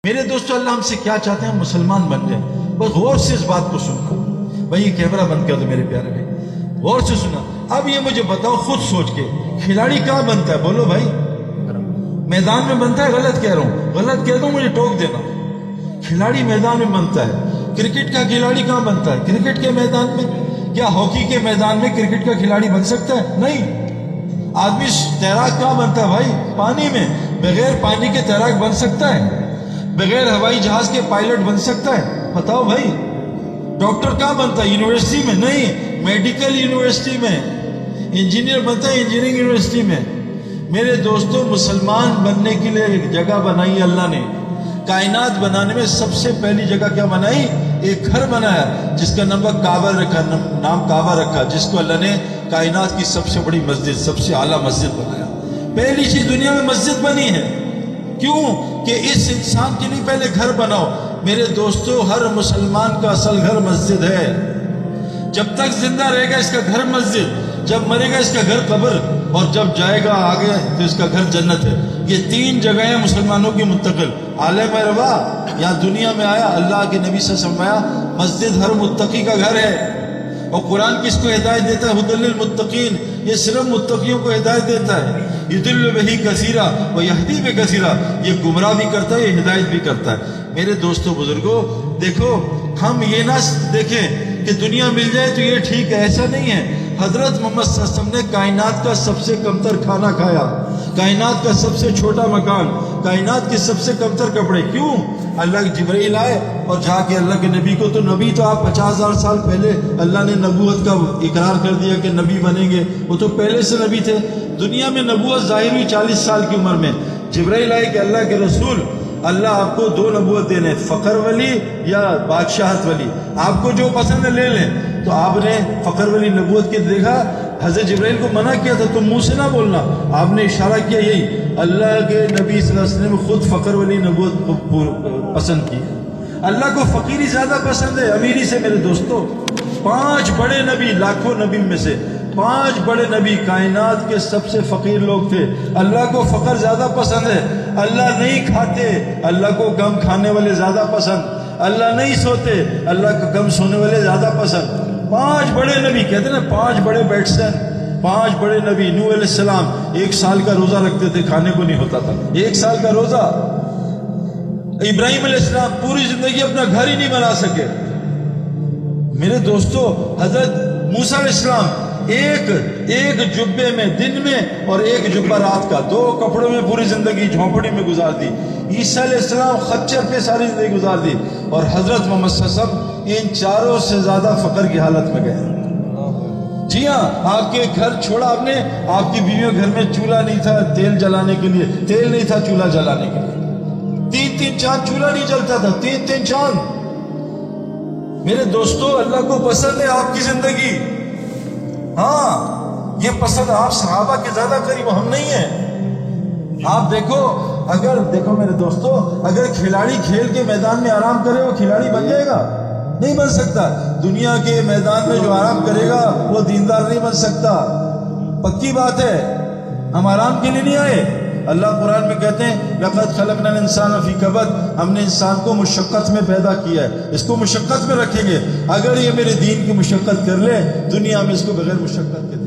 میرے دوستو، اللہ ہم سے کیا چاہتے ہیں؟ ہم مسلمان بن جائیں۔ بس غور سے اس بات کو سننا بھائی، یہ کیمرہ بند کر دو میرے پیارے بھائی، غور سے سننا۔ اب یہ مجھے بتاؤ خود سوچ کے، کھلاڑی کہاں بنتا ہے؟ بولو بھائی، میدان میں بنتا ہے؟ غلط کہہ رہا ہوں؟ غلط کہہ دوں مجھے ٹوک دینا۔ کھلاڑی میدان میں بنتا ہے۔ کرکٹ کا کھلاڑی کہاں بنتا ہے؟ کرکٹ کے میدان میں۔ کیا ہاکی کے میدان میں کرکٹ کا کھلاڑی بن سکتا ہے؟ نہیں۔ آدمی تیراک کہاں بنتا ہے بھائی؟ پانی میں۔ بغیر پانی کے تیراک بن سکتا ہے؟ بغیر ہوائی جہاز کے پائلٹ بن سکتا ہے؟ بتاؤ بھائی۔ ڈاکٹر کہاں بنتا ہے؟ یونیورسٹی میں؟ نہیں، میڈیکل یونیورسٹی میں۔ انجینئر بنتا ہے انجینئرنگ یونیورسٹی میں۔ میرے دوستوں، مسلمان بننے کے لیے ایک جگہ بنائی اللہ نے۔ کائنات بنانے میں سب سے پہلی جگہ کیا بنائی؟ ایک گھر بنایا جس کا نام کعبہ رکھا، جس کو اللہ نے کائنات کی سب سے بڑی مسجد، سب سے اعلیٰ مسجد بنایا۔ پہلی چیز دنیا میں مسجد بنی ہے۔ کیوں؟ کہ اس انسان کے لیے پہلے گھر بناؤ۔ میرے دوستو، ہر مسلمان کا اصل گھر مسجد ہے۔ جب تک زندہ رہے گا اس کا گھر مسجد، جب مرے گا اس کا گھر قبر، اور جب جائے گا آگے تو اس کا گھر جنت ہے۔ یہ تین جگہیں مسلمانوں کی منتقل۔ عالم روا یہاں دنیا میں آیا، اللہ کے نبی سے سمایا، مسجد ہر متقی کا گھر ہے۔ اور قرآن کس کو ہدایت دیتا ہے؟ ھدی للمتقین، یہ صرف متقیوں کو ہدایت دیتا ہے۔ یضل بہ کثیرا ویہدی بہ کثیرا، یہ گمراہ بھی کرتا ہے، یہ ہدایت بھی کرتا ہے۔ میرے دوستو بزرگوں، دیکھو، ہم یہ نہ دیکھیں کہ دنیا مل جائے تو یہ ٹھیک ہے، ایسا نہیں ہے۔ حضرت محمد صلی اللہ علیہ وسلم نے کائنات کا سب سے کمتر کھانا کھایا، کائنات کا سب سے چھوٹا مکان، کائنات کے سب سے کمتر کپڑے۔ کیوں؟ اللہ کے جبرائیل آئے اور جا کے اللہ کے نبی کو، تو نبی تو آپ 50,000 سال پہلے اللہ نے نبوت کا اقرار کر دیا کہ نبی بنیں گے، وہ تو پہلے سے نبی تھے۔ دنیا میں نبوت ظاہر ہوئی 40 سال کی عمر میں۔ جبرائیل آئے کہ اللہ کے رسول، اللہ آپ کو دو نبوت دینے، فقر ولی یا بادشاہت ولی، آپ کو جو پسند ہے لے لیں۔ تو آپ نے فقر ولی نبوت کے دیکھا، حضرت جبرائیل کو منع کیا تھا، تم منہ سے نہ بولنا، آپ نے اشارہ کیا یہی، اللہ کے نبی صلی اللہ علیہ وسلم خود فقر ولی نبوت پسند کی۔ اللہ کو فقیری زیادہ پسند ہے امیری سے۔ میرے دوستو، 5 بڑے نبی، لاکھوں نبی میں سے 5 بڑے نبی کائنات کے سب سے فقیر لوگ تھے۔ اللہ کو فقر زیادہ پسند ہے۔ اللہ نہیں کھاتے، اللہ کو کم کھانے والے زیادہ پسند۔ اللہ نہیں سوتے، اللہ کو کم سونے والے زیادہ پسند۔ 5 بڑے نبی، کہتے ہیں نا 5 بڑے بیٹسمین، 5 بڑے نبی۔ نوح علیہ السلام 1 سال کا روزہ رکھتے تھے، کھانے کو نہیں ہوتا تھا، 1 سال کا روزہ۔ ابراہیم علیہ السلام پوری زندگی اپنا گھر ہی نہیں بنا سکے۔ میرے دوستو، حضرت موسیٰ علیہ السلام ایک جبے میں دن میں اور 1 جبہ رات کا، 2 کپڑوں میں پوری زندگی جھونپڑی میں گزار دی۔ عیسیٰ علیہ السلام خچر پہ ساری زندگی گزار دی۔ اور حضرت محمد صلی اللہ علیہ وسلم ان چاروں سے زیادہ فقر کی حالت میں گئے۔ جی ہاں، آپ کے گھر چھوڑا آپ نے، آپ کی بیویوں گھر میں چولہا نہیں تھا تیل جلانے کے لیے، تیل نہیں تھا چولہا جلانے کے لیے، 3 چاند چولہا نہیں جلتا تھا، 3 چاند۔ میرے دوستو، اللہ کو پسند ہے آپ کی زندگی۔ ہاں، یہ پسند آپ صحابہ کے زیادہ قریب، ہم نہیں ہیں۔ آپ دیکھو میرے دوستو، اگر کھلاڑی کھیل کے میدان میں آرام کرے وہ کھلاڑی بن جائے گا؟ نہیں بن سکتا۔ دنیا کے میدان میں جو آرام کرے گا وہ دیندار نہیں بن سکتا۔ پکی بات ہے، ہم آرام کے لیے نہیں آئے۔ اللہ قرآن میں کہتے ہیں لَقَدْ خَلَقْنَا الْإِنسَانَ فِي كَبَدٍ، ہم نے انسان کو مشقت میں پیدا کیا ہے، اس کو مشقت میں رکھیں گے۔ اگر یہ میرے دین کی مشقت کر لے، دنیا میں اس کو بغیر مشقت کے